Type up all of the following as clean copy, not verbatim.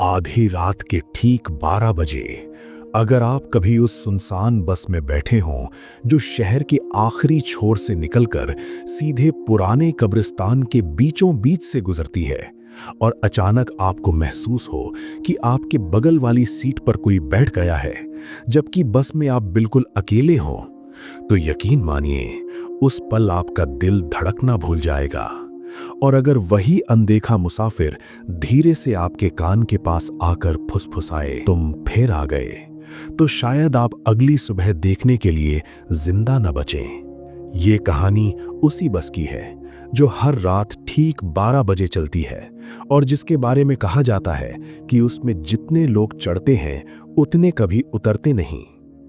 आधी रात के ठीक 12 बजे अगर आप कभी उस सुनसान बस में बैठे हों जो शहर के आखिरी छोर से निकलकर सीधे पुराने कब्रिस्तान के बीचों बीच से गुजरती है और अचानक आपको महसूस हो कि आपके बगल वाली सीट पर कोई बैठ गया है जबकि बस में आप बिल्कुल अकेले हो, तो यकीन मानिए उस पल आपका दिल धड़कना भूल जाएगा। और अगर वही अनदेखा मुसाफिर धीरे से आपके कान के पास आकर फुसफुसाए, तुम फिर आ गए, तो शायद आप अगली सुबह देखने के लिए जिंदा न बचें। ये कहानी उसी बस की है जो हर रात ठीक 12 बजे चलती है और जिसके बारे में कहा जाता है कि उसमें जितने लोग चढ़ते हैं उतने कभी उतरते नहीं।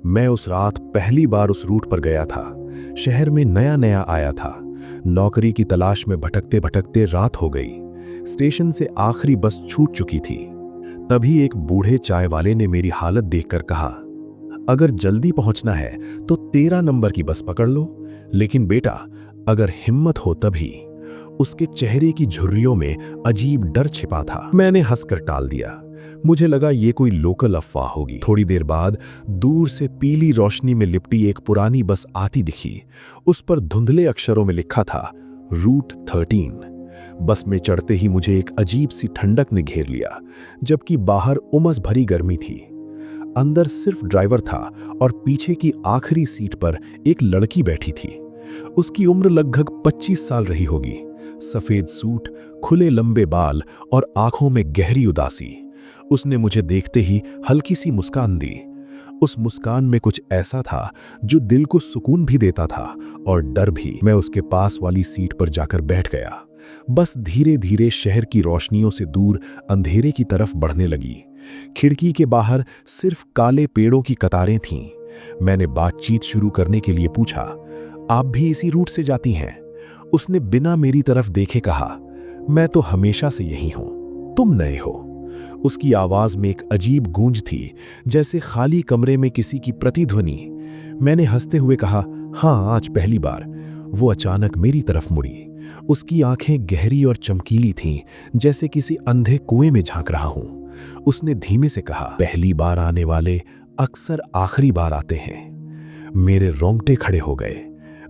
मैं उस रात पहली बार उस रूट पर गया था। शहर में नया नया आया था। नौकरी की तलाश में भटकते भटकते रात हो गई। स्टेशन से आखिरी बस छूट चुकी थी। तभी एक बूढ़े चाय वाले ने मेरी हालत देखकर कहा, अगर जल्दी पहुंचना है तो 13 नंबर की बस पकड़ लो, लेकिन बेटा अगर हिम्मत हो तभी। उसके चेहरे की झुर्रियों में अजीब डर छिपा था। मैंने हंसकर टाल दिया। मुझे लगा ये कोई लोकल अफवाह होगी। थोड़ी देर बाद दूर से पीली रोशनी में लिपटी एक पुरानी बस आती दिखी। उस पर धुंधले अक्षरों में लिखा था रूट 13। बस में चढ़ते ही मुझे एक अजीब सी ठंडक ने घेर लिया, जबकि बाहर उमस भरी गर्मी थी। अंदर सिर्फ ड्राइवर था और पीछे की आखिरी सीट पर एक लड़की बैठी थी। उसकी उम्र लगभग 25 साल रही होगी। सफेद सूट, खुले लंबे बाल और आंखों में गहरी उदासी। उसने मुझे देखते ही हल्की सी मुस्कान दी। उस मुस्कान में कुछ ऐसा था जो दिल को सुकून भी देता था और डर भी। मैं उसके पास वाली सीट पर जाकर बैठ गया। बस धीरे धीरे शहर की रोशनियों से दूर अंधेरे की तरफ बढ़ने लगी। खिड़की के बाहर सिर्फ काले पेड़ों की कतारें थीं। मैंने बातचीत शुरू करने के लिए पूछा, आप भी इसी रूट से जाती हैं? उसने बिना मेरी तरफ देखे कहा, मैं तो हमेशा से यही हूं, तुम नए हो। उसकी आवाज में एक अजीब गूंज थी, जैसे खाली कमरे में किसी की प्रतिध्वनि। मैंने हंसते हुए कहा, हाँ, आज पहली बार। वो अचानक मेरी तरफ मुड़ी। उसकी आंखें गहरी और चमकीली थीं, जैसे किसी अंधे कुएं में झांक रहा हूं। उसने धीमे से कहा, पहली बार आने वाले अक्सर आखिरी बार आते हैं। मेरे रोंगटे खड़े हो गए।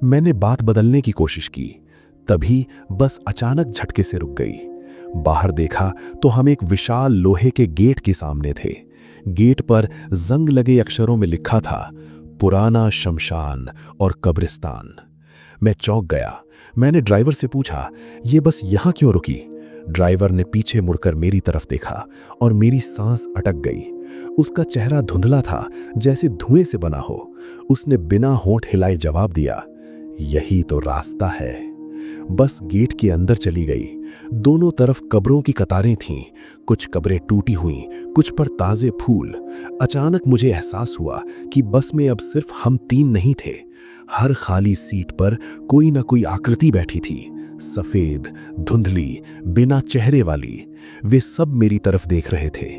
मैंने बात बदलने की कोशिश की। तभी बस अचानक झटके से रुक गई। बाहर देखा तो हम एक विशाल लोहे के गेट के सामने थे। गेट पर जंग लगे अक्षरों में लिखा था, पुराना शमशान और कब्रिस्तान। मैं चौंक गया। मैंने ड्राइवर से पूछा, ये बस यहां क्यों रुकी? ड्राइवर ने पीछे मुड़कर मेरी तरफ देखा और मेरी सांस अटक गई। उसका चेहरा धुंधला था, जैसे धुएं से बना हो। उसने बिना होंठ हिलाए जवाब दिया, यही तो रास्ता है। बस गेट के अंदर चली गई। दोनों तरफ कब्रों की कतारें थीं। कुछ कब्रें टूटी हुई, कुछ पर ताजे फूल। अचानक मुझे एहसास हुआ कि बस में अब सिर्फ हम 3 नहीं थे। हर खाली सीट पर कोई ना कोई आकृति बैठी थी, सफेद, धुंधली, बिना चेहरे वाली। वे सब मेरी तरफ देख रहे थे।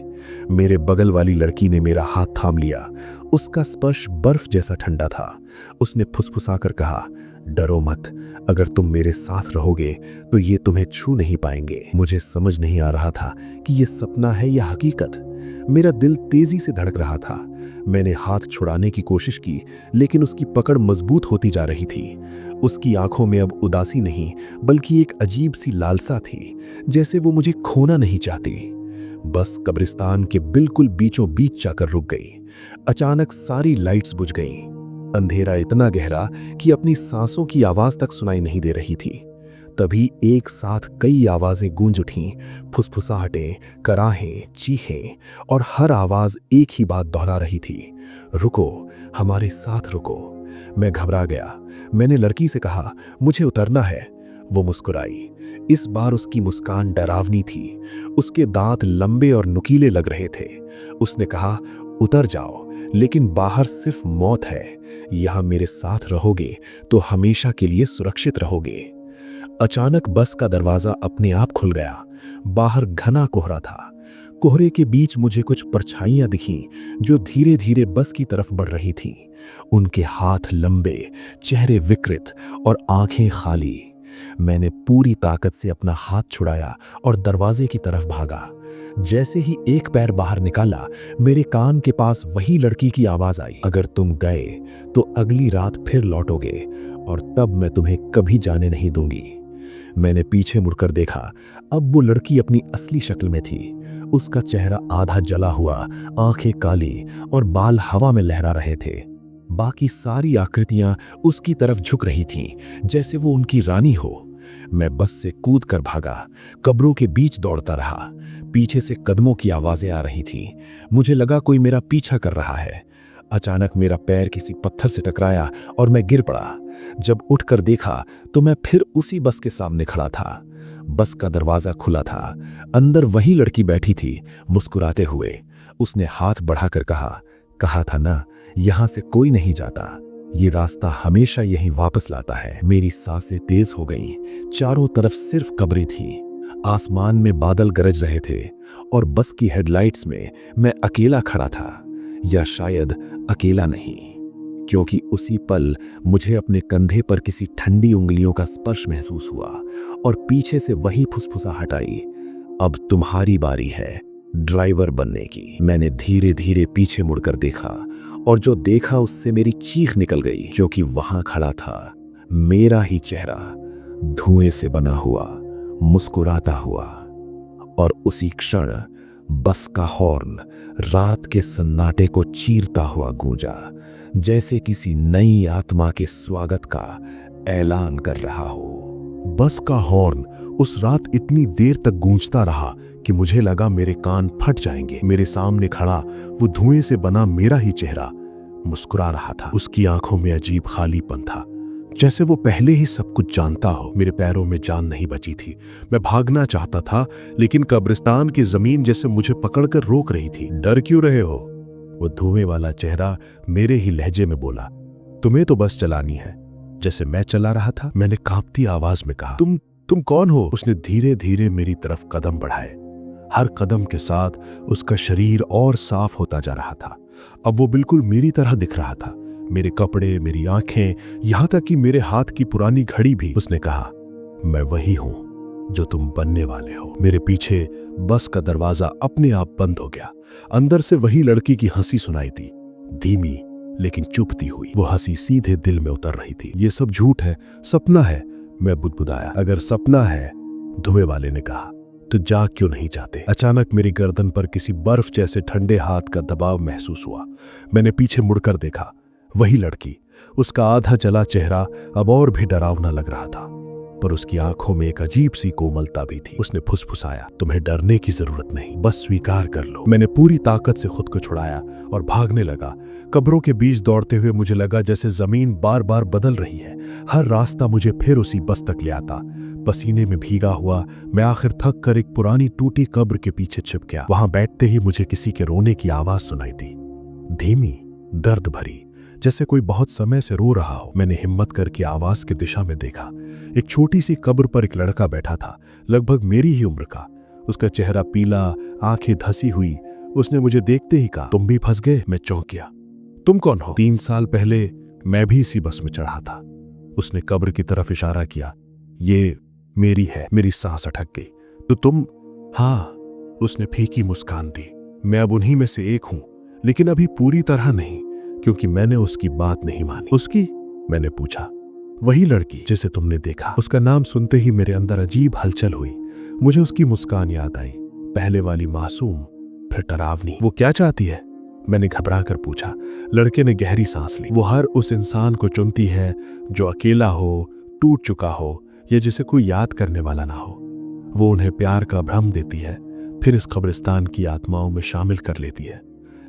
मेरे बगल वाली लड़की ने मेरा हाथ थाम लिया। उसका स्पर्श बर्फ जैसा ठंडा था। उसने फुसफुसाकर कहा, डरो मत, अगर तुम मेरे साथ रहोगे तो ये तुम्हें छू नहीं पाएंगे। मुझे समझ नहीं आ रहा था कि ये सपना है या हकीकत। मेरा दिल तेजी से धड़क रहा था। मैंने हाथ छुड़ाने की कोशिश की, लेकिन उसकी पकड़ मजबूत होती जा रही थी। उसकी आंखों में अब उदासी नहीं, बल्कि एक अजीब सी लालसा थी, जैसे वो मुझे खोना नहीं चाहती। बस कब्रिस्तान के बिल्कुल बीचों बीच जाकर रुक गई। अचानक सारी लाइट्स बुझ गईं। अंधेरा इतना गहरा कि अपनी सांसों की आवाज तक सुनाई नहीं दे रही थी। तभी एक साथ कई आवाजें गूंज उठीं, फुसफुसाहटें, कराहें, चीखें, और हर आवाज एक ही बात दोहरा रही थी, रुको, हमारे साथ रुको। मैं घबरा गया। मैंने लड़की से कहा, मुझे उतरना है। वो मुस्कुराई। इस बार उसकी मुस्कान डरावनी थी। उसके दांत लंबे और नुकीले लग रहे थे। उसने कहा, उतर जाओ, लेकिन बाहर सिर्फ मौत है। यहां मेरे साथ रहोगे तो हमेशा के लिए सुरक्षित रहोगे। अचानक बस का दरवाजा अपने आप खुल गया। बाहर घना कोहरा था। कोहरे के बीच मुझे कुछ परछाइयां दिखीं जो धीरे धीरे बस की तरफ बढ़ रही थीं। उनके हाथ लंबे, चेहरे विकृत और आंखें खाली। मैंने पूरी ताकत से अपना हाथ छुड़ाया और दरवाजे की तरफ भागा। जैसे ही एक पैर बाहर निकाला, मेरे कान के पास वही लड़की की आवाज आई, अगर तुम गए तो अगली रात फिर लौटोगे और तब मैं तुम्हें कभी जाने नहीं दूंगी। मैंने पीछे मुड़कर देखा। अब वो लड़की अपनी असली शक्ल में थी। उसका चेहरा आधा जला हुआ, आंखें काली और बाल हवा में लहरा रहे थे। बाकी सारी आकृतियां उसकी तरफ झुक रही थीं, जैसे वो उनकी रानी हो। मैं बस से कूद कर भागा, कब्रों के बीच दौड़ता रहा। पीछे से कदमों की आवाजें आ रही थीं। मुझे लगा कोई मेरा पीछा कर रहा है। अचानक मेरा पैर किसी पत्थर से टकराया और मैं गिर पड़ा। जब उठकर देखा तो मैं फिर उसी बस के सामने खड़ा था। बस का दरवाजा खुला था। अंदर वही लड़की बैठी थी, मुस्कुराते हुए। उसने हाथ बढ़ाकर कहा था ना, यहां से कोई नहीं जाता, ये रास्ता हमेशा यहीं वापस लाता है। मेरी सांसें तेज हो गईं। चारों तरफ सिर्फ कब्रें थीं। आसमान में बादल गरज रहे थे और बस की हेडलाइट्स में मैं अकेला खड़ा था, या शायद अकेला नहीं, क्योंकि उसी पल मुझे अपने कंधे पर किसी ठंडी उंगलियों का स्पर्श महसूस हुआ और पीछे से वही फुसफुसाहट आई, अब तुम्हारी बारी है ड्राइवर बनने की। मैंने धीरे धीरे पीछे मुड़कर देखा और जो देखा उससे मेरी चीख निकल गई, क्योंकि वहां खड़ा था मेरा ही चेहरा, धुएं से बना हुआ, मुस्कुराता हुआ। और उसी क्षण बस का हॉर्न रात के सन्नाटे को चीरता हुआ गूंजा, जैसे किसी नई आत्मा के स्वागत का ऐलान कर रहा हो। बस का हॉर्न उस रात इतनी देर तक गूंजता रहा कि मुझे लगा मेरे कान फट जाएंगे। मेरे सामने खड़ा वो धुएं से बना मेरा ही चेहरा मुस्कुरा रहा था। उसकी आंखों में अजीब खालीपन था, जैसे वो पहले ही सब कुछ जानता हो। मेरे पैरों में जान नहीं बची थी। मैं भागना चाहता था, लेकिन कब्रिस्तान की जमीन जैसे मुझे पकड़कर रोक रही थी। डर क्यों रहे हो? वो धुएं वाला चेहरा मेरे ही लहजे में बोला। तुम्हें तो बस चलानी है, जैसे मैं चला रहा था। मैंने कांपती आवाज में कहा, तुम कौन हो? उसने धीरे धीरे मेरी तरफ कदम बढ़ाए। हर कदम के साथ उसका शरीर और साफ होता जा रहा था। अब वो बिल्कुल मेरी तरह दिख रहा था। मेरे कपड़े, मेरी आंखें, यहां तक कि मेरे हाथ की पुरानी घड़ी भी। उसने कहा, मैं वही हूं जो तुम बनने वाले हो। मेरे पीछे बस का दरवाजा अपने आप बंद हो गया। अंदर से वही लड़की की हंसी सुनाई दी, धीमी लेकिन चुभती हुई। वो हंसी सीधे दिल में उतर रही थी। ये सब झूठ है, सपना है, मैं बुदबुदाया। अगर सपना है, धुएं वाले ने कहा, तो जाग क्यों नहीं जाते? अचानक मेरी गर्दन पर किसी बर्फ जैसे ठंडे हाथ का दबाव महसूस हुआ। मैंने पीछे मुड़कर देखा। वही लड़की, उसका आधा जला चेहरा अब और भी डरावना लग रहा था, पर उसकी आंखों में एक अजीब सी कोमलता भी थी। उसने फुसफुसाया, तुम्हें डरने की जरूरत नहीं, बस स्वीकार कर लो। मैंने पूरी ताकत से खुद को छुड़ाया और भागने लगा। कब्रों के बीच दौड़ते हुए मुझे लगा जैसे जमीन बार बार बदल रही है। हर रास्ता मुझे फिर उसी बस तक ले आता। पसीने में भीगा हुआ मैं आखिर थक कर एक पुरानी टूटी कब्र के पीछे छिप गया। वहां बैठते ही मुझे किसी के रोने की आवाज सुनाई दी, धीमी, दर्द भरी, जैसे कोई बहुत समय से रो रहा हो। मैंने हिम्मत करके आवाज की दिशा में देखा। एक छोटी सी कब्र पर एक लड़का बैठा था, लगभग मेरी ही उम्र का। उसका चेहरा पीला, आंखें धसी हुई। उसने मुझे देखते ही कहा, तुम भी फंस गए? मैं चौंक गया। तुम कौन हो? 3 साल पहले मैं भी इसी बस में चढ़ा था। उसने कब्र की तरफ इशारा किया। ये मेरी है। मेरी सांस अटक गई। तो तुम? हाँ, उसने फीकी मुस्कान दी। मैं अब उन्हीं में से एक हूं, लेकिन अभी पूरी तरह नहीं, क्योंकि मैंने उसकी बात नहीं मानी। उसकी? मैंने पूछा। वही लड़की जिसे तुमने देखा। उसका नाम सुनते ही मेरे अंदर अजीब हलचल हुई। मुझे उसकी मुस्कान याद आई, पहले वाली मासूम, फिर डरावनी। वो क्या चाहती है? मैंने घबरा कर पूछा। लड़के ने गहरी सांस ली। वो हर उस इंसान को चुनती है जो अकेला हो, टूट चुका हो, या जिसे कोई याद करने वाला ना हो। वो उन्हें प्यार का भ्रम देती है, फिर इस कब्रिस्तान की आत्माओं में शामिल कर लेती है।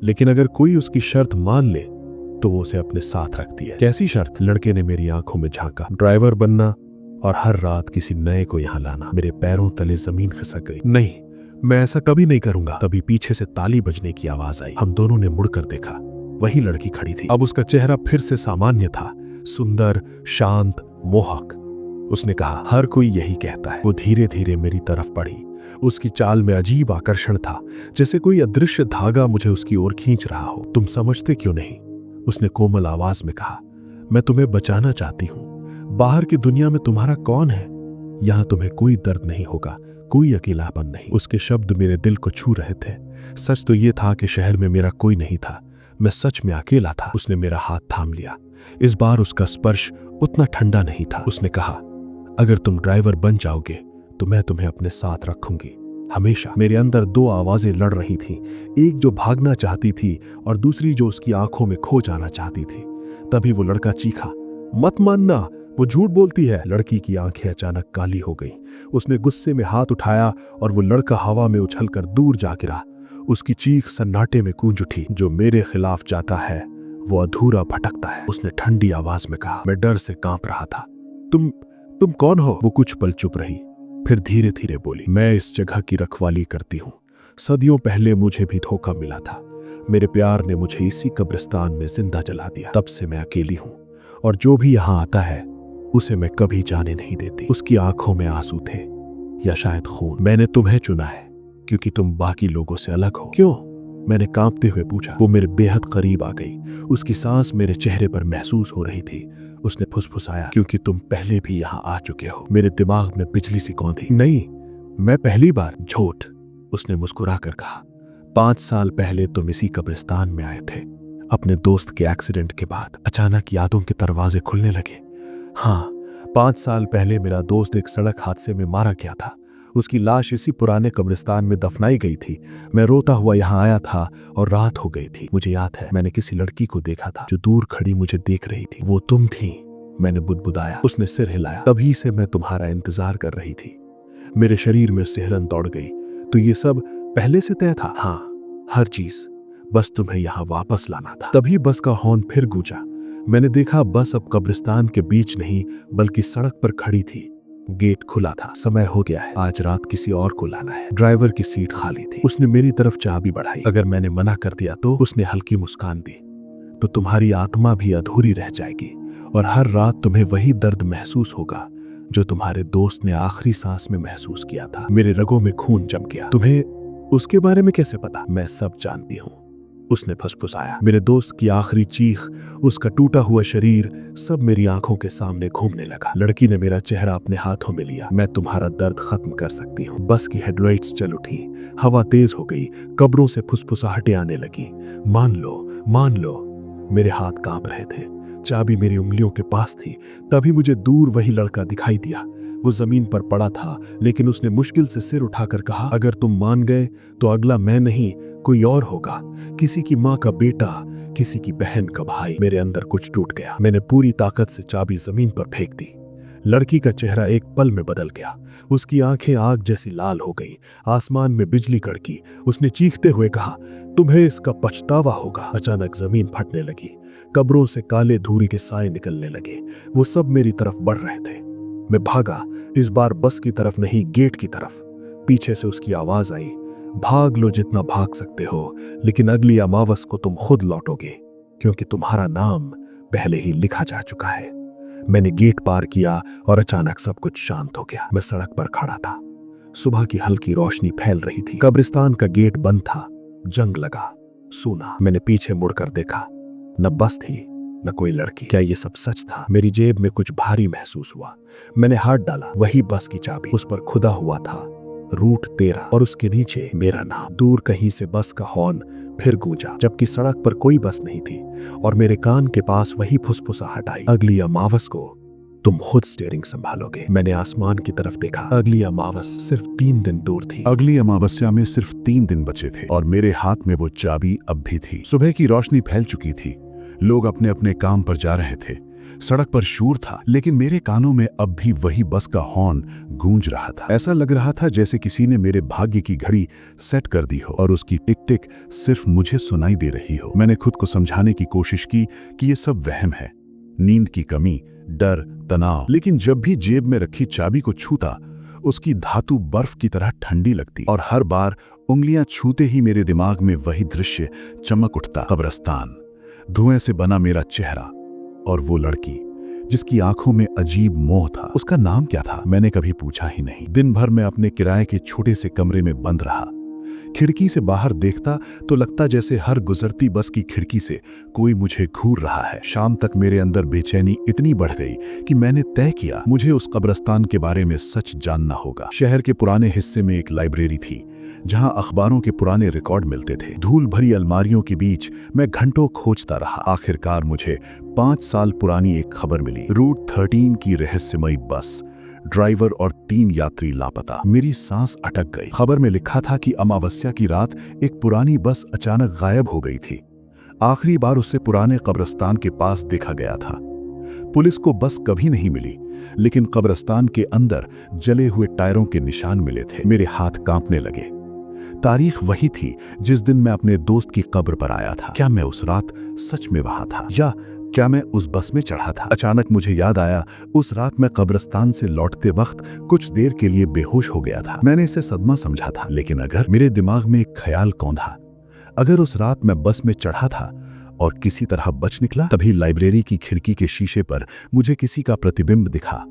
लेकिन अगर कोई उसकी शर्त मान ले तो वो उसे अपने साथ रखती है। कैसी शर्त? लड़के ने मेरी आंखों में झांका। ड्राइवर बनना और हर रात किसी नए को यहां लाना। मेरे पैरों तले जमीन खिसक गई। नहीं, मैं ऐसा कभी नहीं करूंगा। तभी पीछे से ताली बजने की आवाज आई। हम दोनों ने मुड़कर देखा। वही लड़की खड़ी थी। अब उसका चेहरा फिर से सामान्य था, सुंदर, शांत, मोहक। उसने कहा, हर कोई यही कहता है। वो धीरे धीरे मेरी तरफ बढ़ी। उसकी चाल में अजीब आकर्षण था, जैसे कोई अदृश्य धागा मुझे उसकी ओर खींच रहा हो। तुम समझते क्यों नहीं? उसने कोमल आवाज में कहा, मैं तुम्हें बचाना चाहती हूं। बाहर की दुनिया में तुम्हारा कौन है? यहाँ तुम्हें कोई दर्द नहीं होगा, कोई अकेलापन नहीं। उसके शब्द मेरे दिल को छू रहे थे। सच तो ये था कि शहर में मेरा कोई नहीं था, मैं सच में अकेला था। उसने मेरा हाथ थाम लिया। इस बार उसका स्पर्श उतना ठंडा नहीं था। उसने कहा, अगर तुम ड्राइवर बन जाओगे तो मैं तुम्हें अपने साथ रखूंगी हमेशा। मेरे अंदर दो आवाजें लड़ रही थीं, एक जो भागना चाहती थी और दूसरी जो उसकी आंखों में खो जाना चाहती थी। तभी वो लड़का चीखा, मत मानना, वो झूठ बोलती है। लड़की की आंखें अचानक काली हो गईं। उसने गुस्से में हाथ उठाया और वो लड़का हवा में उछलकर दूर जा गिरा। उसकी चीख सन्नाटे में गूंज उठी, जो मेरे खिलाफ जाता है वो अधूरा भटकता है। उसने ठंडी आवाज में कहा। मैं डर से कांप रहा था। तुम कौन हो? वो कुछ पल चुप रही, फिर धीरे धीरे बोली, मैं इस जगह की रखवाली करती हूँ। सदियों पहले मुझे भी धोखा मिला था। मेरे प्यार ने मुझे इसी कब्रिस्तान में जिंदा जला दिया। तब से मैं अकेली हूँ और जो भी यहाँ आता है उसे मैं कभी जाने नहीं देती। उसकी आंखों में आंसू थे, या शायद खून। मैंने तुम्हें चुना है क्योंकि तुम बाकी लोगों से अलग हो। क्यों? मैंने कांपते हुए पूछा। वो मेरे बेहद करीब आ गई। उसकी सांस मेरे चेहरे पर महसूस हो रही थी। उसने फुसफुसाया, क्योंकि तुम पहले भी यहाँ आ चुके हो। मेरे दिमाग में बिजली सी कौंधी। नहीं, मैं पहली बार। झूठ, उसने मुस्कुराकर कहा। 5 साल पहले तुम इसी कब्रिस्तान में आए थे, अपने दोस्त के एक्सीडेंट के बाद। अचानक यादों के दरवाजे खुलने लगे। हाँ, 5 साल पहले मेरा दोस्त एक सड़क हादसे में मारा गया था। उसकी लाश इसी पुराने कब्रिस्तान में दफनाई गई थी। मैं रोता हुआ यहाँ आया था और रात हो गई थी। मुझे याद है, मैंने किसी लड़की को देखा था जो दूर खड़ी मुझे देख रही थी। वो तुम थी, मैंने बुदबुदाया। उसने सिर हिलाया। तभी से मैं तुम्हारा इंतजार कर रही थी। मेरे शरीर में सिहरन दौड़ गई। तो ये सब पहले से तय था? हाँ, हर चीज, बस तुम्हें यहाँ वापस लाना था। तभी बस का हॉर्न फिर गूंजा। मैंने देखा बस अब कब्रिस्तान के बीच नहीं बल्कि सड़क पर खड़ी थी। गेट खुला था। समय हो गया है, आज रात किसी और को लाना है। ड्राइवर की सीट खाली थी। उसने मेरी तरफ चाबी बढ़ाई। अगर मैंने मना कर दिया तो? उसने हल्की मुस्कान दी। तो तुम्हारी आत्मा भी अधूरी रह जाएगी और हर रात तुम्हें वही दर्द महसूस होगा जो तुम्हारे दोस्त ने आखिरी सांस में महसूस किया था। मेरे रगों में खून जम गया। तुम्हें उसके बारे में कैसे पता? मैं सब जानती हूँ, उसने फुसफुसाया। मेरे दोस्त की आखिरी चीख, उसका टूटा हुआ शरीर, सब मेरी आंखों के सामने घूमने लगा। लड़की ने मेरा चेहरा अपने हाथों में लिया। मैं तुम्हारा दर्द खत्म कर सकती हूँ। बस की हेडलाइट्स जल उठी, हवा तेज हो गई, कब्रों से फुसफुसाहटें आने लगी। मान लो, मान लो। मेरे हाथ कांप रहे थे। चाबी मेरी उंगलियों के पास थी। तभी मुझे दूर वही लड़का दिखाई दिया। वो जमीन पर पड़ा था, लेकिन उसने मुश्किल से सिर उठाकर कहा, अगर तुम मान गए तो अगला मैं नहीं कोई और होगा। किसी की माँ का बेटा, किसी की बहन का भाई। मेरे अंदर कुछ टूट गया। मैंने पूरी ताकत से चाबी जमीन पर फेंक दी। लड़की का चेहरा एक पल में बदल गया। उसकी आंखें आग जैसी लाल हो गई। आसमान में बिजली कड़की। उसने चीखते हुए कहा, तुम्हें इसका पछतावा होगा। अचानक जमीन फटने लगी। कब्रों से काले धूरी के साए निकलने लगे। वो सब मेरी तरफ बढ़ रहे थे। मैं भागा, इस बार बस की तरफ नहीं, गेट की तरफ। पीछे से उसकी आवाज आई, भाग लो जितना भाग सकते हो, लेकिन अगली अमावस को तुम खुद लौटोगे, क्योंकि तुम्हारा नाम पहले ही लिखा जा चुका है। मैंने गेट पार किया और अचानक सब कुछ शांत हो गया। मैं सड़क पर खड़ा था। सुबह की हल्की रोशनी फैल रही थी। कब्रिस्तान का गेट बंद था। जंग लगा, सूना। मैंने पीछे मुड़कर देखा। न बस थी, न कोई लड़की। क्या ये सब सच था? मेरी जेब में कुछ भारी महसूस हुआ। मैंने हाथ डाला। वही बस की चाबी। उस पर खुदा हुआ था रूट 13 और उसके नीचे मेरा नाम। दूर कहीं से बस का हॉर्न फिर गूंजा, जबकि सड़क पर कोई बस नहीं थी और मेरे कान के पास वही फुसफुसाहट आई, अगली अमावस को तुम खुद स्टीयरिंग संभालोगे। मैंने आसमान की तरफ देखा। अगली अमावस सिर्फ 3 दिन दूर थी। अगली अमावस्या में सिर्फ 3 दिन बचे थे और मेरे हाथ में वो चाबी अब भी थी। सुबह की रोशनी फैल चुकी थी। लोग अपने अपने काम पर जा रहे थे। सड़क पर शोर था, लेकिन मेरे कानों में अब भी वही बस का हॉर्न गूंज रहा था। ऐसा लग रहा था जैसे किसी ने मेरे भाग्य की घड़ी सेट कर दी हो और उसकी टिक टिक सिर्फ मुझे सुनाई दे रही हो। मैंने खुद को समझाने की कोशिश की कि ये सब वहम है, नींद की कमी, डर, तनाव। लेकिन जब भी जेब में रखी चाबी को छूता, उसकी धातु बर्फ की तरह ठंडी लगती और हर बार उंगलियां छूते ही मेरे दिमाग में वही दृश्य चमक उठता। कब्रिस्तान, धुएं से बना मेरा चेहरा और वो लड़की जिसकी आंखों में अजीब मोह था। उसका नाम क्या था? मैंने कभी पूछा ही नहीं। दिन भर मैं अपने किराए के छोटे से कमरे में बंद रहा। खिड़की से बाहर देखता तो लगता जैसे हर गुजरती बस की खिड़की से कोई मुझे घूर रहा है। शाम तक मेरे अंदर बेचैनी इतनी बढ़ गई कि मैंने तय किया मुझे उस कब्रिस्तान के बारे में सच जानना होगा। शहर के पुराने हिस्से में एक लाइब्रेरी थी जहां अखबारों के पुराने रिकॉर्ड मिलते थे। धूल भरी अलमारियों के बीच मैं घंटों खोजता रहा। आखिरकार मुझे 5 साल पुरानी एक खबर मिली। रूट 13 की रहस्यमयी बस, ड्राइवर और 3 यात्री लापता। मेरी सांस अटक गई। खबर में लिखा था कि अमावस्या की रात एक पुरानी बस अचानक गायब हो गई थी। आखिरी बार उसे पुराने कब्रिस्तान के पास देखा गया था। पुलिस को बस कभी नहीं मिली, लेकिन कब्रिस्तान के अंदर जले हुए टायरों के निशान मिले थे। मेरे हाथ कांपने लगे। तारीख वही थी जिस दिन मैं अपने दोस्त की कब्र पर आया था। क्या मैं उस रात सच में वहां था, या क्या मैं उस बस में चढ़ा था? अचानक मुझे याद आया, उस रात मैं कब्रिस्तान से लौटते वक्त कुछ देर के लिए बेहोश हो गया था। मैंने इसे सदमा समझा था, लेकिन अगर मेरे दिमाग में एक ख्याल कौंधा, अगर उस रात मैं बस में चढ़ा था और किसी तरह बच निकला। तभी लाइब्रेरी की खिड़की के शीशे पर मुझे किसी का प्रतिबिंब दिखा।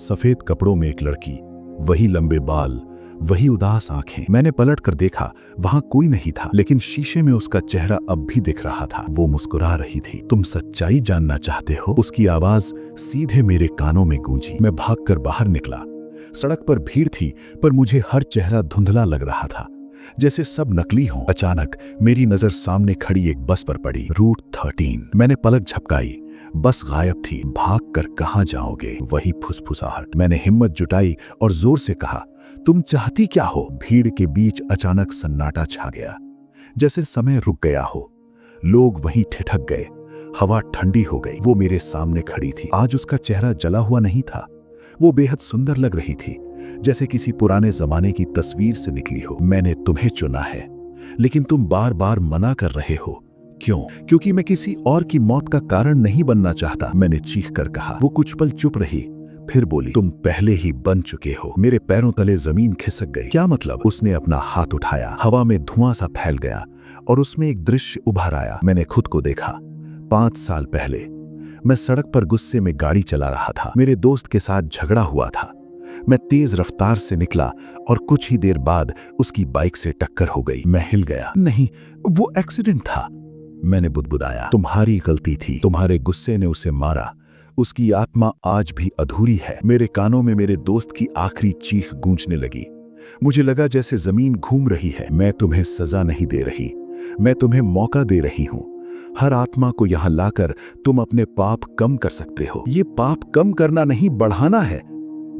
सफेद कपड़ों में एक लड़की, वही लंबे बाल, वही उदास आंखें। मैंने पलट कर देखा, वहां कोई नहीं था, लेकिन शीशे में उसका चेहरा अब भी दिख रहा था। वो मुस्कुरा रही थी। तुम सच्चाई जानना चाहते हो? उसकी आवाज सीधे मेरे कानों में गूंजी। मैं भागकर बाहर निकला। सड़क पर भीड़ थी, पर मुझे हर चेहरा धुंधला लग रहा था, जैसे सब नकली हों। अचानक मेरी नजर सामने खड़ी एक बस पर पड़ी, रूट 13। मैंने पलक झपकाई। बस गायब थी। भाग कर कहां जाओगे? वही फुसफुसाहट। मैंने हिम्मत जुटाई और जोर से कहा, तुम चाहती क्या हो? भीड़ के बीच अचानक सन्नाटा छा गया, जैसे समय रुक गया हो। लोग वहीं ठिठक गए। हवा ठंडी हो गई। वो मेरे सामने खड़ी थी। आज उसका चेहरा जला हुआ नहीं था। वो बेहद सुंदर लग रही थी, जैसे किसी पुराने जमाने की तस्वीर से निकली हो। मैंने तुम्हें चुना है, लेकिन तुम बार बार मना कर रहे हो। क्यों? क्योंकि मैं किसी और की मौत का कारण नहीं बनना चाहता, मैंने चीख कर कहा। वो कुछ पल चुप रही, फिर बोली, तुम पहले ही बन चुके हो। मेरे पैरों तले जमीन खिसक गई। क्या मतलब? उसने अपना हाथ उठाया। हवा में धुआं सा फैल गया और उसमें एक दृश्य उभर आया। मैंने खुद को देखा। 5 साल पहले मैं सड़क पर गुस्से में गाड़ी चला रहा था। मेरे दोस्त के साथ झगड़ा हुआ था। मैं तेज रफ्तार से निकला और कुछ ही देर बाद उसकी बाइक से टक्कर हो गई। मैं हिल गया। नहीं, वो एक्सीडेंट था, मैंने बुदबुदाया। तुम्हारी गलती थी, तुम्हारे गुस्से ने उसे मारा। उसकी आत्मा आज भी अधूरी है। मेरे कानों में मेरे दोस्त की आखिरी चीख गूंजने लगी। मुझे लगा जैसे जमीन घूम रही है। मैं तुम्हें सजा नहीं दे रही, मैं तुम्हें मौका दे रही हूं। हर आत्मा को यहां लाकर तुम अपने पाप कम कर सकते हो। ये पाप कम करना नहीं, बढ़ाना है,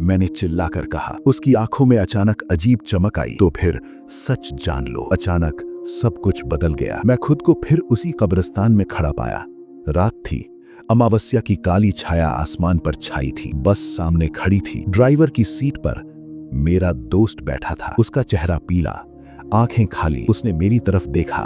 मैंने चिल्लाकर कहा। उसकी आंखों में अचानक अजीब चमक आई। तो फिर सच जान लो। अचानक सब कुछ बदल गया। मैं खुद को फिर उसी कब्रिस्तान में खड़ा पाया। रात थी। अमावस्या की काली छाया आसमान पर छाई थी। बस सामने खड़ी थी। ड्राइवर की सीट पर मेरा दोस्त बैठा था। उसका चेहरा पीला, आंखें खाली। उसने मेरी तरफ देखा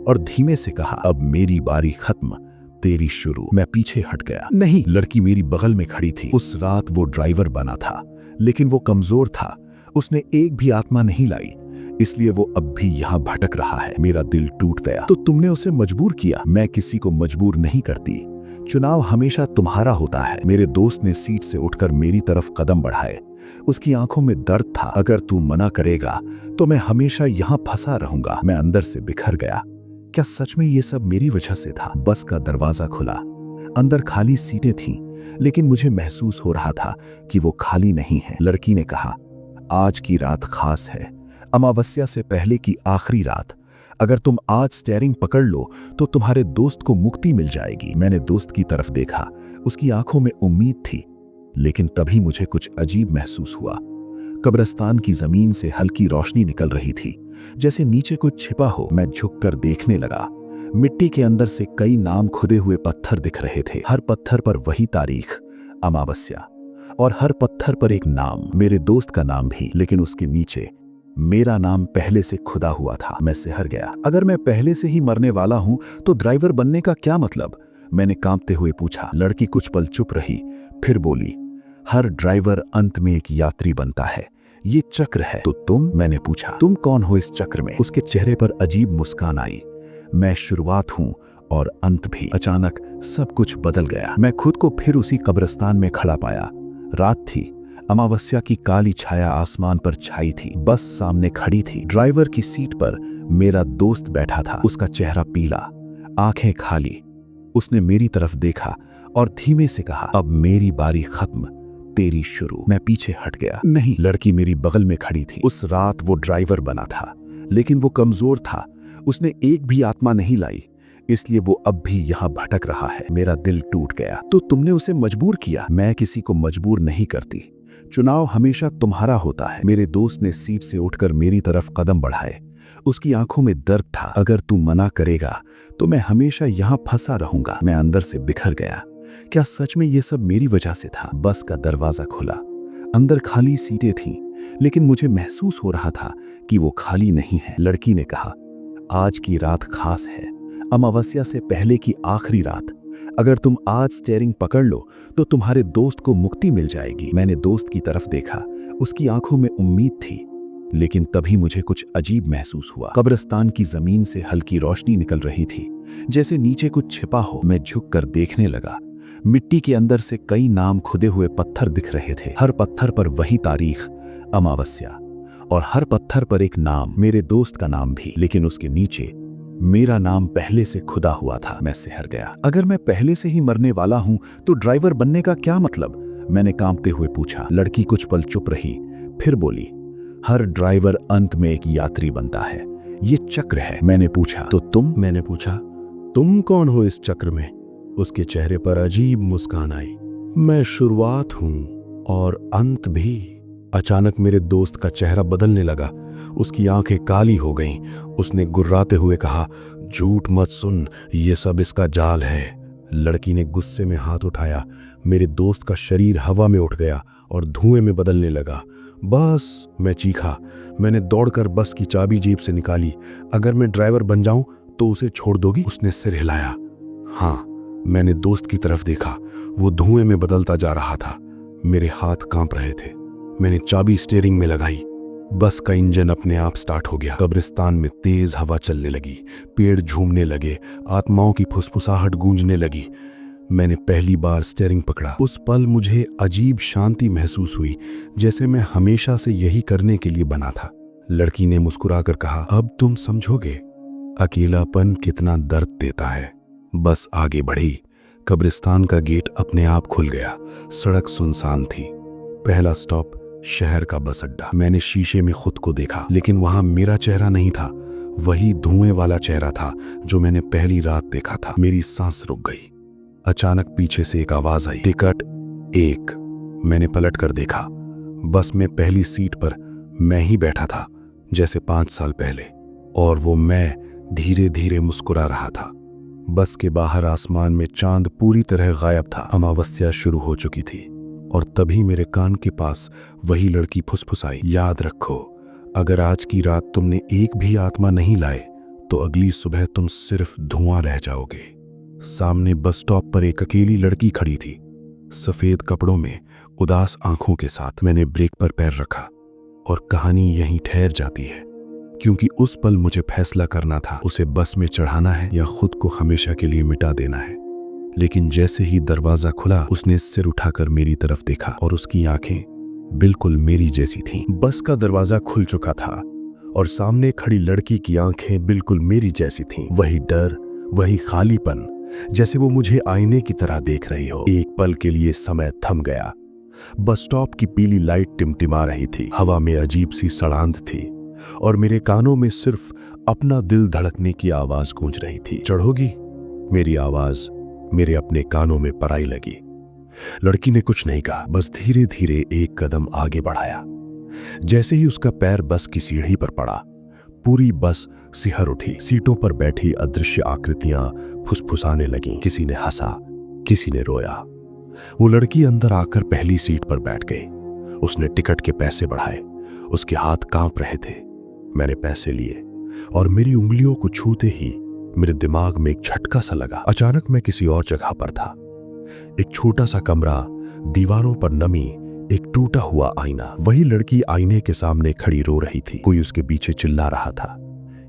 और धीमे से कहा, अब मेरी बारी खत्म, तेरी शुरू। मैं पीछे हट गया। नहीं। लड़की मेरी बगल में खड़ी थी। उस रात वो ड्राइवर बना था, लेकिन वो कमजोर था। उसने एक भी आत्मा नहीं लाई, इसलिए वो अब भी यहाँ भटक रहा है। मेरा दिल टूट गया। तो तुमने उसे मजबूर किया? मैं किसी को मजबूर नहीं करती, चुनाव हमेशा तुम्हारा होता है। मेरे दोस्त ने सीट से उठकर मेरी तरफ कदम बढ़ाए। उसकी आंखों में दर्द था। अगर तू मना करेगा तो मैं हमेशा यहाँ फंसा रहूंगा। मैं अंदर से बिखर गया। क्या सच में ये सब मेरी वजह से था? बस का दरवाजा खुला। अंदर खाली सीटें थीं, लेकिन मुझे महसूस हो रहा था कि वो खाली नहीं है। लड़की ने कहा, आज की रात खास है, अमावस्या से पहले की आखिरी रात। अगर तुम आज स्टीयरिंग पकड़ लो तो तुम्हारे दोस्त को मुक्ति मिल जाएगी। मैंने दोस्त की तरफ देखा। उसकी आंखों में उम्मीद थी, लेकिन तभी मुझे कुछ अजीब महसूस हुआ। कब्रिस्तान की जमीन से हल्की रोशनी निकल रही थी, जैसे नीचे कुछ छिपा हो। मैं झुककर देखने लगा। मिट्टी के अंदर से कई नाम खुदे हुए पत्थर दिख रहे थे। हर पत्थर पर वही तारीख, अमावस्या, और हर पत्थर पर एक नाम, मेरे दोस्त का नाम भी, लेकिन उसके नीचे मेरा नाम पहले से खुदा हुआ था। मैं सिहर गया। अगर मैं पहले से ही मरने वाला हूं तो ड्राइवर बनने का क्या मतलब? मैंने कांपते हुए पूछा। लड़की कुछ पल चुप रही, फिर बोली, हर ड्राइवर अंत में एक यात्री बनता है, ये चक्र है। तो तुम? मैंने पूछा, तुम कौन हो इस चक्र में? उसके चेहरे पर अजीब मुस्कान आई। मैं शुरुआत हूं और अंत भी। अचानक सब कुछ बदल गया। मैं खुद को फिर उसी कब्रिस्तान में खड़ा पाया। रात थी। अमावस्या की काली छाया आसमान पर छाई थी। बस सामने खड़ी थी। ड्राइवर की सीट पर मेरा दोस्त बैठा था। उसका चेहरा पीला, आंखें खाली। उसने मेरी तरफ देखा और धीमे से कहा, अब मेरी बारी खत्म, तेरी शुरू। मैं पीछे हट गया। नहीं, लड़की मेरी बगल में खड़ी थी। उस रात वो ड्राइवर बना था, लेकिन वो कमजोर था। उसने एक भी आत्मा नहीं लाई, इसलिए वो अब भी यहाँ भटक रहा है। मेरा दिल टूट गया। तो तुमने उसे मजबूर किया? मैं किसी को मजबूर नहीं करती। चुनाव हमेशा तुम्हारा होता है। मेरे दोस्त ने सीट से उठकर मेरी तरफ कदम बढ़ाए। उसकी आंखों में दर्द था। अगर तू मना करेगा तो मैं हमेशा यहाँ फंसा रहूंगा। मैं अंदर से बिखर गया। क्या सच में ये सब मेरी वजह से था? बस का दरवाजा खुला। अंदर खाली सीटें थीं, लेकिन मुझे महसूस हो रहा था कि वो खाली नहीं है। लड़की ने कहा, आज की रात खास है, अमावस्या से पहले की आखिरी रात। अगर तुम आज स्टीयरिंग पकड़ लो तो तुम्हारे दोस्त को मुक्ति मिल जाएगी। मैंने दोस्त की तरफ देखा। उसकी आंखों में उम्मीद थी, लेकिन तभी मुझे कुछ अजीब महसूस हुआ। कब्रिस्तान की जमीन से हल्की रोशनी निकल रही थी, जैसे नीचे कुछ छिपा हो। मैं झुककर देखने लगा। मिट्टी के अंदर से कई नाम खुदे हुए पत्थर दिख रहे थे। हर पत्थर पर वही तारीख, अमावस्या, और हर पत्थर पर एक नाम, मेरे दोस्त का नाम भी। लेकिन उसके नीचे मेरा नाम पहले से खुदा हुआ था। मैं सिहर गया। अगर मैं पहले से ही मरने वाला हूं तो ड्राइवर बनने का क्या मतलब? मैंने कांपते हुए पूछा। लड़की कुछ पल चुप रही, फिर बोली, हर ड्राइवर अंत में एक यात्री बनता है, ये चक्र है। मैंने पूछा, तो तुम? मैंने पूछा, तुम कौन हो इस चक्र में? उसके चेहरे पर अजीब मुस्कान आई। मैं शुरुआत हूं और अंत भी। अचानक मेरे दोस्त का चेहरा बदलने लगा। उसकी आंखें काली हो गईं। उसने गुर्राते हुए कहा, झूठ मत सुन, ये सब इसका जाल है। लड़की ने गुस्से में हाथ उठाया। मेरे दोस्त का शरीर हवा में उठ गया और धुएं में बदलने लगा। बस, मैं चीखा। मैंने दौड़कर बस की चाबी जेब से निकाली। अगर मैं ड्राइवर बन जाऊं तो उसे छोड़ दोगी? उसने सिर हिलाया। हाँ। मैंने दोस्त की तरफ देखा। वो धुएं में बदलता जा रहा था। मेरे हाथ कांप रहे थे। मैंने चाबी स्टीयरिंग में लगाई। बस का इंजन अपने आप स्टार्ट हो गया। कब्रिस्तान में तेज हवा चलने लगी। पेड़ झूमने लगे। आत्माओं की फुसफुसाहट गूंजने लगी। मैंने पहली बार स्टीयरिंग पकड़ा। उस पल मुझे अजीब शांति महसूस हुई, जैसे मैं हमेशा से यही करने के लिए बना था। लड़की ने मुस्कुराकर कहा, अब तुम समझोगे अकेलापन कितना दर्द देता है। बस आगे बढ़ी। कब्रिस्तान का गेट अपने आप खुल गया। सड़क सुनसान थी। पहला स्टॉप शहर का बस अड्डा। मैंने शीशे में खुद को देखा, लेकिन वहां मेरा चेहरा नहीं था। वही धुएं वाला चेहरा था जो मैंने पहली रात देखा था। मेरी सांस रुक गई। अचानक पीछे से एक आवाज आई, टिकट 1। मैंने पलट कर देखा। बस में पहली सीट पर मैं ही बैठा था, जैसे 5 साल पहले, और वो मैं धीरे धीरे मुस्कुरा रहा था। बस के बाहर आसमान में चांद पूरी तरह गायब था। अमावस्या शुरू हो चुकी थी और तभी मेरे कान के पास वही लड़की फुसफुसाई, याद रखो, अगर आज की रात तुमने एक भी आत्मा नहीं लाए तो अगली सुबह तुम सिर्फ धुआं रह जाओगे। सामने बस स्टॉप पर एक अकेली लड़की खड़ी थी, सफेद कपड़ों में, उदास आंखों के साथ। मैंने ब्रेक पर पैर रखा और कहानी यहीं ठहर जाती है, क्योंकि उस पल मुझे फैसला करना था, उसे बस में चढ़ाना है या खुद को हमेशा के लिए मिटा देना है। लेकिन जैसे ही दरवाजा खुला, उसने सिर उठाकर मेरी तरफ देखा और उसकी आंखें बिल्कुल मेरी जैसी थीं। बस का दरवाजा खुल चुका था और सामने खड़ी लड़की की आंखें बिल्कुल मेरी जैसी थीं। वही डर, वही खालीपन, जैसे वो मुझे आईने की तरह देख रही हो। एक पल के लिए समय थम गया। बस स्टॉप की पीली लाइट टिमटिमा रही थी। हवा में अजीब सी सड़ांध थी और मेरे कानों में सिर्फ अपना दिल धड़कने की आवाज गूंज रही थी। चढ़ोगी? मेरी आवाज मेरे अपने कानों में पराई लगी। लड़की ने कुछ नहीं कहा, बस धीरे धीरे एक कदम आगे बढ़ाया। जैसे ही उसका पैर बस की सीढ़ी पर पड़ा, पूरी बस सिहर उठी। सीटों पर बैठी अदृश्य आकृतियां फुसफुसाने लगीं। किसी ने हंसा, किसी ने रोया। वो लड़की अंदर आकर पहली सीट पर बैठ गई। उसने टिकट के पैसे बढ़ाए। उसके हाथ कांप रहे थे। मैंने पैसे लिए और मेरी उंगलियों को छूते ही मेरे दिमाग में एक झटका सा लगा। अचानक मैं किसी और जगह पर था। एक छोटा सा कमरा, दीवारों पर नमी, एक टूटा हुआ आईना। वही लड़की आईने के सामने खड़ी रो रही थी। कोई उसके पीछे चिल्ला रहा था।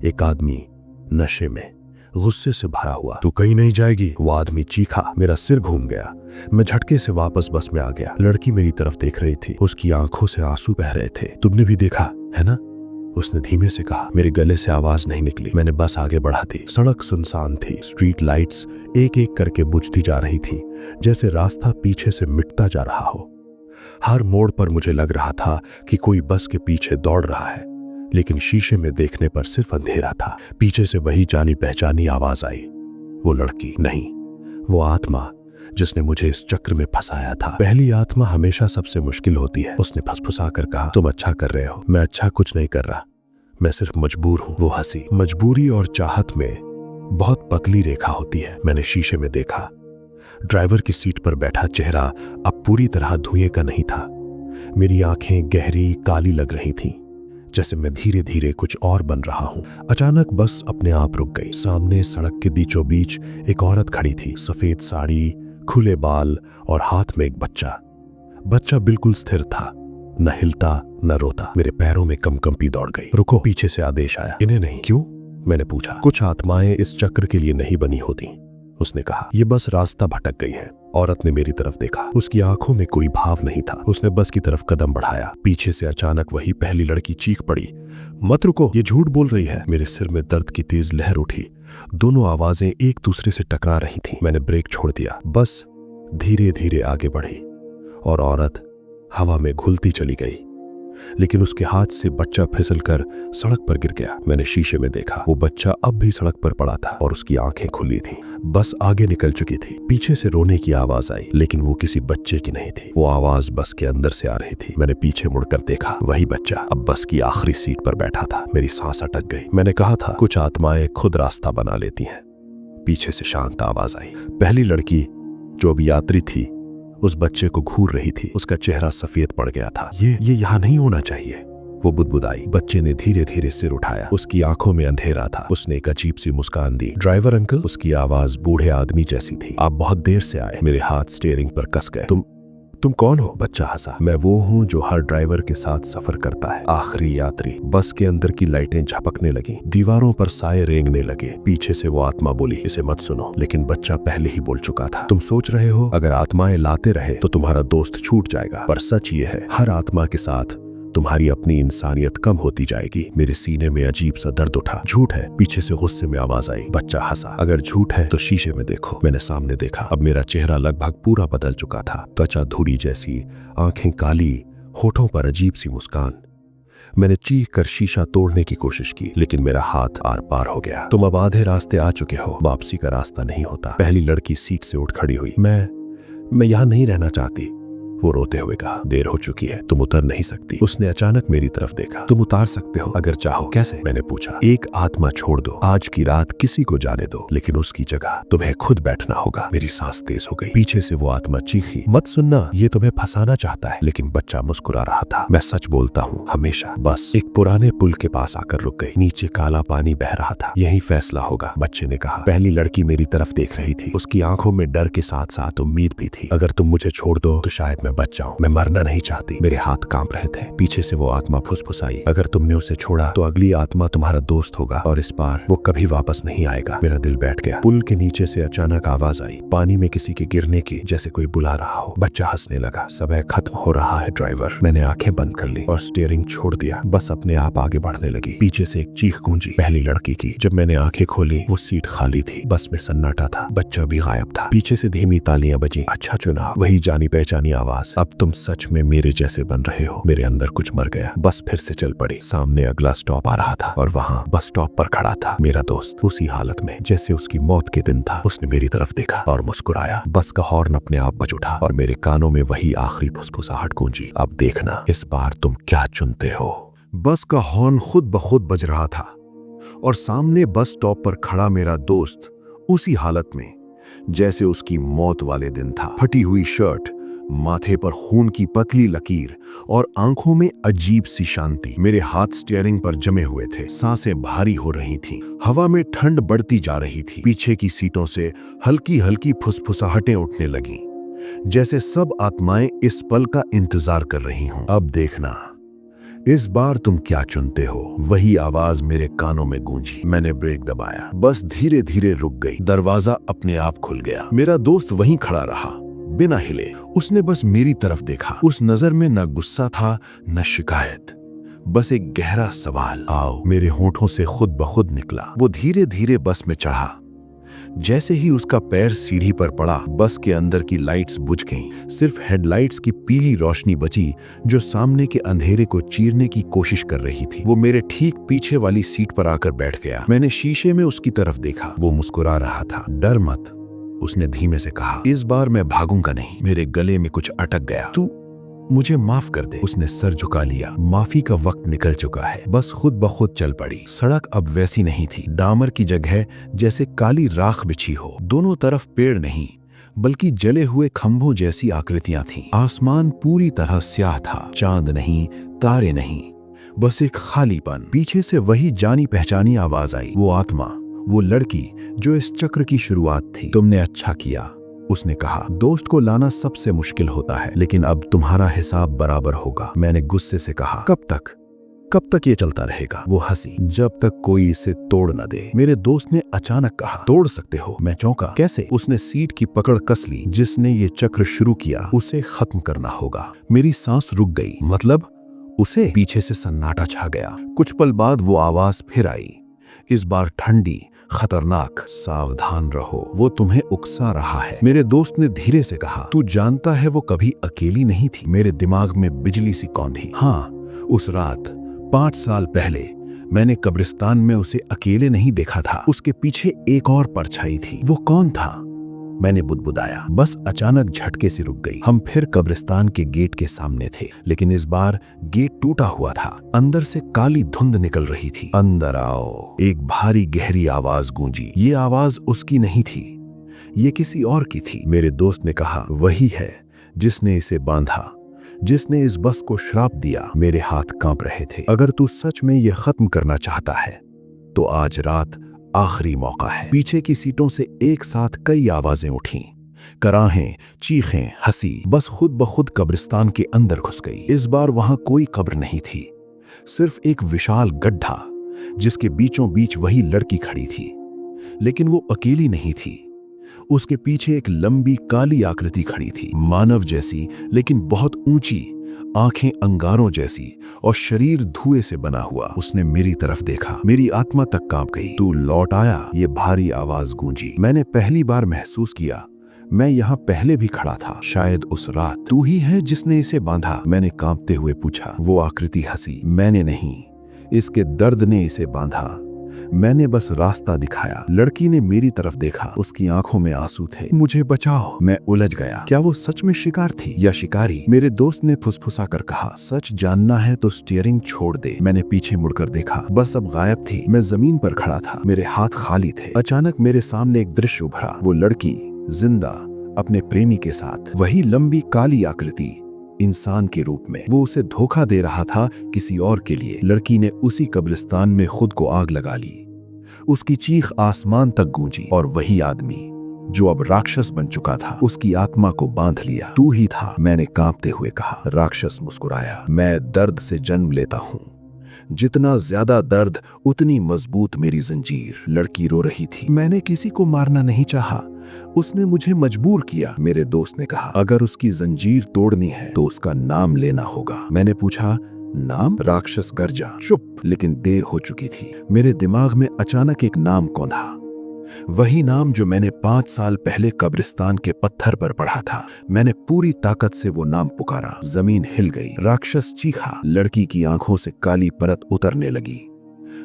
एक आदमी नशे में गुस्से से भरा हुआ। तू कहीं नहीं जाएगी, वो आदमी चीखा। मेरा सिर घूम गया। मैं झटके से वापस बस में आ गया। लड़की मेरी तरफ देख रही थी, उसकी आंखों से आंसू बह रहे थे। तुमने भी देखा है ना, उसने धीमे से कहा। मेरे गले से आवाज नहीं निकली। मैंने बस आगे बढ़ा दी। सड़क सुनसान थी। स्ट्रीट लाइट्स एक एक करके बुझती जा रही थी, जैसे रास्ता पीछे से मिटता जा रहा हो। हर मोड़ पर मुझे लग रहा था कि कोई बस के पीछे दौड़ रहा है, लेकिन शीशे में देखने पर सिर्फ अंधेरा था। पीछे से वही जानी पहचानी आवाज आई। वो लड़की नहीं, वो आत्मा जिसने मुझे इस चक्र में फंसाया था। पहली आत्मा हमेशा सबसे मुश्किल होती है। उसने फुसफुसा कर कहा, तुम अच्छा कर रहे हो। मैं अच्छा कुछ नहीं कर रहा, मैं सिर्फ मजबूर हूं। वो हंसी। मजबूरी और चाहत में बहुत पतली रेखा होती है। मैंने शीशे में देखा। ड्राइवर की सीट पर बैठा चेहरा अब पूरी तरह धुएं का नहीं था। मेरी आंखें गहरी काली लग रही थीं, जैसे मैं धीरे धीरे कुछ और बन रहा हूं। अचानक बस अपने आप रुक गई। सामने सड़क के बीचों बीच एक औरत खड़ी थी। सफेद साड़ी, खुले बाल और हाथ में एक बच्चा। बच्चा बिल्कुल स्थिर था, न हिलता न रोता। मेरे पैरों में कंपी दौड़ गई। रुको, पीछे से आदेश आया। इन्हें नहीं। क्यों? मैंने पूछा। कुछ आत्माएं इस चक्र के लिए नहीं बनी होती, उसने कहा। ये बस रास्ता भटक गई है। औरत ने मेरी तरफ देखा। उसकी आंखों में कोई भाव नहीं था। उसने बस की तरफ कदम बढ़ाया। पीछे से अचानक वही पहली लड़की चीख पड़ी, मत रुको, ये झूठ बोल रही है। मेरे सिर में दर्द की तेज लहर उठी। दोनों आवाजें एक दूसरे से टकरा रही थीं। मैंने ब्रेक छोड़ दिया। बस धीरे धीरे आगे बढ़ी और औरत हवा में घुलती चली गई, लेकिन उसके हाथ से बच्चा फिसलकर सड़क पर गिर गया। मैंने शीशे में देखा। वो बच्चा अब भी सड़क पर पड़ा था और उसकी आंखें खुली थीं। बस आगे निकल चुकी थी। पीछे से रोने की आवाज आई, लेकिन वो किसी बच्चे की नहीं थी। वो आवाज बस के अंदर से आ रही थी। मैंने पीछे मुड़कर देखा। वही बच्चा अब बस की आखिरी सीट पर बैठा था। मेरी सांस अटक गई। मैंने कहा था, कुछ आत्माएं खुद रास्ता बना लेती हैं। पीछे से शांत आवाज आई। पहली लड़की, जो भी यात्री थी, उस बच्चे को घूर रही थी। उसका चेहरा सफेद पड़ गया था। ये यहाँ नहीं होना चाहिए, वो बुदबुदाई। बच्चे ने धीरे धीरे सिर उठाया। उसकी आंखों में अंधेरा था। उसने एक अजीब सी मुस्कान दी। ड्राइवर अंकल, उसकी आवाज बूढ़े आदमी जैसी थी, आप बहुत देर से आए। मेरे हाथ स्टीयरिंग पर कस गए। तुम कौन हो? बच्चा हंसा। मैं वो हूँ जो हर ड्राइवर के साथ सफर करता है, आखिरी यात्री। बस के अंदर की लाइटें झपकने लगी, दीवारों पर साए रेंगने लगे। पीछे से वो आत्मा बोली, इसे मत सुनो। लेकिन बच्चा पहले ही बोल चुका था। तुम सोच रहे हो अगर आत्माएं लाते रहे तो तुम्हारा दोस्त छूट जाएगा, पर सच ये है, हर आत्मा के साथ तुम्हारी अपनी इंसानियत कम होती जाएगी। मेरे सीने में अजीब सा दर्द उठा। झूठ है, पीछे से गुस्से में आवाज आई। बच्चा हंसा। अगर झूठ है तो शीशे में देखो। मैंने सामने देखा। अब मेरा चेहरा लगभग पूरा बदल चुका था। त्वचा धूरी जैसी, आंखें काली, होठों पर अजीब सी मुस्कान। मैंने चीख कर शीशा तोड़ने की कोशिश की, लेकिन मेरा हाथ आर पार हो गया। तुम अब आधे रास्ते आ चुके हो, वापसी का रास्ता नहीं होता। पहली लड़की सीट से उठ खड़ी हुई। मैं यहाँ नहीं रहना चाहती, वो रोते हुए कहा। देर हो चुकी है, तुम उतर नहीं सकती। उसने अचानक मेरी तरफ देखा। तुम उतार सकते हो अगर चाहो। कैसे? मैंने पूछा। एक आत्मा छोड़ दो, आज की रात किसी को जाने दो, लेकिन उसकी जगह तुम्हें खुद बैठना होगा। मेरी सांस तेज हो गई। पीछे से वो आत्मा चीखी, मत सुनना, ये तुम्हें फंसाना चाहता है। लेकिन बच्चा मुस्कुरा रहा था। मैं सच बोलता हूँ हमेशा। बस एक पुराने पुल के पास आकर रुक गई। नीचे काला पानी बह रहा था। यही फैसला होगा, बच्चे ने कहा। पहली लड़की मेरी तरफ देख रही थी। उसकी आंखों में डर के साथ साथ उम्मीद भी थी। अगर तुम मुझे छोड़ दो तो शायद मैं बच जाऊं। मैं मरना नहीं चाहती। मेरे हाथ कांप रहे थे। पीछे से वो आत्मा फुसफुसाई, अगर तुमने उसे छोड़ा तो अगली आत्मा तुम्हारा दोस्त होगा और इस बार वो कभी वापस नहीं आएगा। मेरा दिल बैठ गया। पुल के नीचे से अचानक आवाज आई, पानी में किसी के गिरने की, जैसे कोई बुला रहा हो। बच्चा हंसने लगा। समय खत्म हो रहा है ड्राइवर। मैंने आंखें बंद कर ली और स्टीयरिंग छोड़ दिया। बस अपने आप आगे बढ़ने लगी। पीछे से एक चीख गूंजी, पहली लड़की की। जब मैंने आंखें खोली, वो सीट खाली थी। बस में सन्नाटा था। बच्चा भी गायब था। पीछे से धीमी तालियां बजी। अच्छा चुनाव। वही जानी पहचानी आवाज, अब तुम सच में मेरे जैसे बन रहे हो। मेरे अंदर कुछ मर गया। बस फिर से चल पड़ी। सामने अगला स्टॉप आ रहा था और वहां बस स्टॉप पर खड़ा था मेरा दोस्त, उसी हालत में जैसे उसकी मौत के दिन था। उसने मेरी तरफ देखा और मुस्कुराया। बस का हॉर्न अपने आप बज उठा और मेरे कानों में वही आखिरी फुसफुसाहट गूंजी, अब देखना इस बार तुम क्या चुनते हो। बस का हॉर्न खुद ब खुद बज रहा था और सामने बस स्टॉप पर खड़ा मेरा दोस्त उसी हालत में जैसे उसकी मौत वाले दिन था। फटी हुई शर्ट, माथे पर खून की पतली लकीर और आंखों में अजीब सी शांति। मेरे हाथ स्टीयरिंग पर जमे हुए थे। सांसें भारी हो रही थीं। हवा में ठंड बढ़ती जा रही थी। पीछे की सीटों से हल्की हल्की फुसफुसाहटें उठने लगीं, जैसे सब आत्माएं इस पल का इंतजार कर रही हों। अब देखना इस बार तुम क्या चुनते हो? वही आवाज मेरे कानों में गूंजी। मैंने ब्रेक दबाया, बस धीरे धीरे रुक गई। दरवाजा अपने आप खुल गया। मेरा दोस्त वहीं खड़ा रहा, बिना हिले। उसने बस मेरी तरफ देखा। उस नजर में न गुस्सा था न शिकायत, बस एक गहरा सवाल। आओ, मेरे होठों से खुद ब खुद निकला। वो धीरे धीरे बस में चढ़ा। जैसे ही उसका पैर सीढ़ी पर पड़ा, बस के अंदर की लाइट्स बुझ गईं। सिर्फ हेडलाइट्स की पीली रोशनी बची जो सामने के अंधेरे को चीरने की कोशिश कर रही थी। वो मेरे ठीक पीछे वाली सीट पर आकर बैठ गया। मैंने शीशे में उसकी तरफ देखा। वो मुस्कुरा रहा था। डर मत, उसने धीमे से कहा। इस बार मैं भागूंगा नहीं। मेरे गले में कुछ अटक गया। तू मुझे माफ कर दे। उसने सर झुका लिया। माफी का वक्त निकल चुका है। बस खुद ब खुद चल पड़ी। सड़क अब वैसी नहीं थी। डामर की जगह जैसे काली राख बिछी हो। दोनों तरफ पेड़ नहीं, बल्कि जले हुए खंभों जैसी आकृतियां थीं। आसमान पूरी तरह स्याह था। चांद नहीं, तारे नहीं, बस एक खालीपन। पीछे से वही जानी पहचानी आवाज आई। वो आत्मा, वो लड़की जो इस चक्र की शुरुआत थी। तुमने अच्छा किया, उसने कहा। दोस्त को लाना सबसे मुश्किल होता है, लेकिन अब तुम्हारा हिसाब बराबर होगा। मैंने गुस्से से कहा। कब तक ये चलता रहेगा? वो हंसी। जब तक कोई इसे तोड़ न दे। मेरे दोस्त ने अचानक कहा। तोड़ सकते हो? मैं चौंका। कैसे? उसने सीट की पकड़ कस ली। जिसने ये चक्र शुरू किया उसे खत्म करना होगा। मेरी सांस रुक गई। मतलब उसे? पीछे से सन्नाटा छा गया। कुछ पल बाद वो आवाज फिर आई, इस बार ठंडी, खतरनाक। सावधान रहो, वो तुम्हें उकसा रहा है। मेरे दोस्त ने धीरे से कहा। तू जानता है वो कभी अकेली नहीं थी। मेरे दिमाग में बिजली सी कौंधी। हाँ, उस रात 5 साल पहले मैंने कब्रिस्तान में उसे अकेले नहीं देखा था। उसके पीछे एक और परछाई थी। वो कौन था? मैंने बुदबुदाया। बस अचानक झटके से रुक गई। हम फिर कब्रिस्तान के गेट के सामने थे, लेकिन इस बार गेट टूटा हुआ था। अंदर से काली धुंध निकल रही थी। अंदर आओ, एक भारी गहरी आवाज गूंजी। ये आवाज उसकी नहीं थी, ये किसी और की थी। मेरे दोस्त ने कहा, वही है जिसने इसे बांधा, जिसने इस बस को श्राप दिया। मेरे हाथ कांप रहे थे। अगर तू सच में ये खत्म करना चाहता है तो आज रात आखिरी मौका है। पीछे की सीटों से एक साथ कई आवाजें उठीं। कराहें, चीखें, हंसी। बस खुद ब खुद कब्रिस्तान के अंदर घुस गई। इस बार वहां कोई कब्र नहीं थी, सिर्फ एक विशाल गड्ढा जिसके बीचों बीच वही लड़की खड़ी थी। लेकिन वो अकेली नहीं थी। उसके पीछे एक लंबी काली आकृति खड़ी थी, मानव जैसी लेकिन बहुत ऊंची, आंखें अंगारों जैसी और शरीर धुएं से बना हुआ। उसने मेरी तरफ देखा। मेरी आत्मा तक कांप गई। तू लौट आया, ये भारी आवाज गूंजी। मैंने पहली बार महसूस किया मैं यहाँ पहले भी खड़ा था। शायद उस रात तू ही है जिसने इसे बांधा। मैंने कांपते हुए पूछा। वो आकृति हंसी। मैंने नहीं, इसके दर्द ने इसे बांधा। मैंने बस रास्ता दिखाया। लड़की ने मेरी तरफ देखा। उसकी आंखों में आंसू थे। मुझे बचाओ। मैं उलझ गया। क्या वो सच में शिकार थी या शिकारी? मेरे दोस्त ने फुसफुसा कर कहा, सच जानना है तो स्टीयरिंग छोड़ दे। मैंने पीछे मुड़कर देखा। बस अब गायब थी। मैं जमीन पर खड़ा था, मेरे हाथ खाली थे। अचानक मेरे सामने एक दृश्य उभरा। वो लड़की जिंदा, अपने प्रेमी के साथ। वही लंबी काली आकृति, इंसान के रूप में। वो उसे धोखा दे रहा था किसी और के लिए। लड़की ने उसी कब्रिस्तान में खुद को आग लगा ली। उसकी चीख आसमान तक गूंजी। और वही आदमी जो अब राक्षस बन चुका था, उसकी आत्मा को बांध लिया। तू ही था, मैंने कांपते हुए कहा। राक्षस मुस्कुराया। मैं दर्द से जन्म लेता हूँ। जितना ज्यादा दर्द उतनी मजबूत मेरी जंजीर। लड़की रो रही थी। मैंने किसी को मारना नहीं चाहा, उसने मुझे मजबूर किया। मेरे दोस्त ने कहा, अगर उसकी जंजीर तोड़नी है तो उसका नाम लेना होगा। मैंने पूछा, नाम? राक्षस गर्जा। चुप। लेकिन देर हो चुकी थी। मेरे दिमाग में अचानक एक नाम कौंधा। वही नाम जो मैंने 5 साल पहले कब्रिस्तान के पत्थर पर पढ़ा था। मैंने पूरी ताकत से वो नाम पुकारा। जमीन हिल गई। राक्षस चीखा। लड़की की आंखों से काली परत उतरने लगी।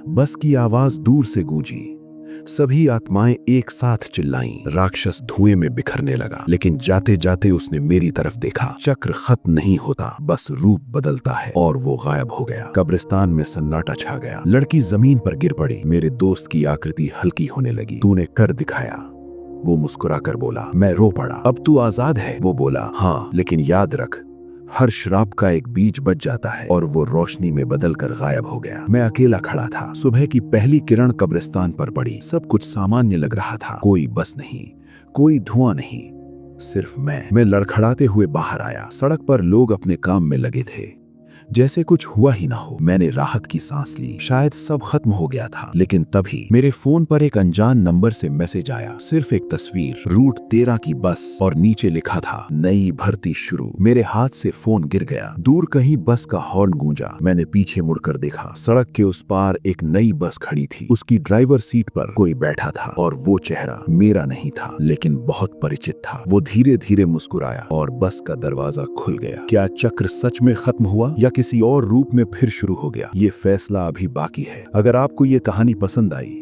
बस की आवाज दूर से गूंजी। सभी आत्माएं एक साथ चिल्लाईं। राक्षस धुएं में बिखरने लगा। लेकिन जाते जाते उसने मेरी तरफ देखा। चक्र खत्म नहीं होता, बस रूप बदलता है। और वो गायब हो गया। कब्रिस्तान में सन्नाटा छा गया। लड़की जमीन पर गिर पड़ी। मेरे दोस्त की आकृति हल्की होने लगी। तूने कर दिखाया, वो मुस्कुरा कर बोला। मैं रो पड़ा। अब तू आजाद है? वो बोला, हाँ, लेकिन याद रख, हर श्राप का एक बीज बच जाता है। और वो रोशनी में बदलकर गायब हो गया। मैं अकेला खड़ा था। सुबह की पहली किरण कब्रिस्तान पर पड़ी। सब कुछ सामान्य लग रहा था। कोई बस नहीं, कोई धुआं नहीं, सिर्फ मैं लड़खड़ाते हुए बाहर आया। सड़क पर लोग अपने काम में लगे थे। जैसे कुछ हुआ ही ना हो। मैंने राहत की सांस ली, शायद सब खत्म हो गया था। लेकिन तभी मेरे फोन पर एक अनजान नंबर से मैसेज आया। सिर्फ एक तस्वीर, रूट 13 की बस, और नीचे लिखा था नई भर्ती शुरू। मेरे हाथ से फोन गिर गया। दूर कहीं बस का हॉर्न गूंजा। मैंने पीछे मुड़कर देखा। सड़क के उस पार एक नई बस खड़ी थी। उसकी ड्राइवर सीट पर कोई बैठा था और वो चेहरा मेरा नहीं था, लेकिन बहुत परिचित था। वो धीरे धीरे मुस्कुराया और बस का दरवाजा खुल गया। क्या चक्र सच में खत्म हुआ या किसी और रूप में फिर शुरू हो गया? ये फैसला अभी बाकी है। अगर आपको ये कहानी पसंद आई,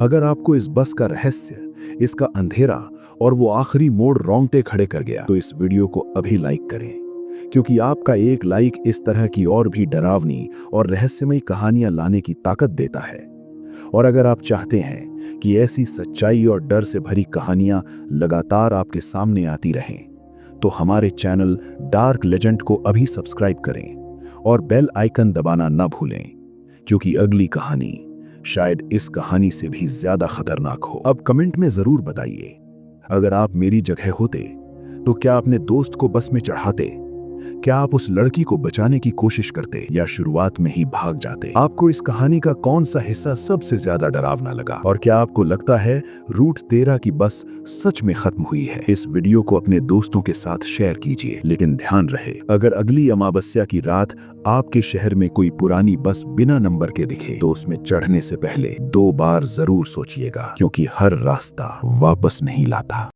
अगर आपको इस बस का रहस्य, इसका अंधेरा और वो आखिरी मोड़ रोंगटे खड़े कर गया, तो इस वीडियो को अभी लाइक करें, क्योंकि आपका एक लाइक इस तरह की और भी डरावनी और रहस्यमयी कहानियां लाने की ताकत देता है। और अगर आप चाहते हैं कि ऐसी सच्चाई और डर से भरी कहानियां लगातार आपके सामने आती रहें, तो हमारे चैनल डार्क लेजेंड को अभी सब्सक्राइब करें और बेल आइकन दबाना ना भूलें, क्योंकि अगली कहानी शायद इस कहानी से भी ज्यादा खतरनाक हो। अब कमेंट में जरूर बताइए, अगर आप मेरी जगह होते तो क्या अपने दोस्त को बस में चढ़ाते? क्या आप उस लड़की को बचाने की कोशिश करते या शुरुआत में ही भाग जाते? आपको इस कहानी का कौन सा हिस्सा सबसे ज्यादा डरावना लगा? और क्या आपको लगता है रूट 13 की बस सच में खत्म हुई है? इस वीडियो को अपने दोस्तों के साथ शेयर कीजिए, लेकिन ध्यान रहे, अगर अगली अमावस्या की रात आपके शहर में कोई पुरानी बस बिना नंबर के दिखे, तो उसमें चढ़ने से पहले 2 बार जरूर सोचिएगा, क्योंकि हर रास्ता वापस नहीं लाता।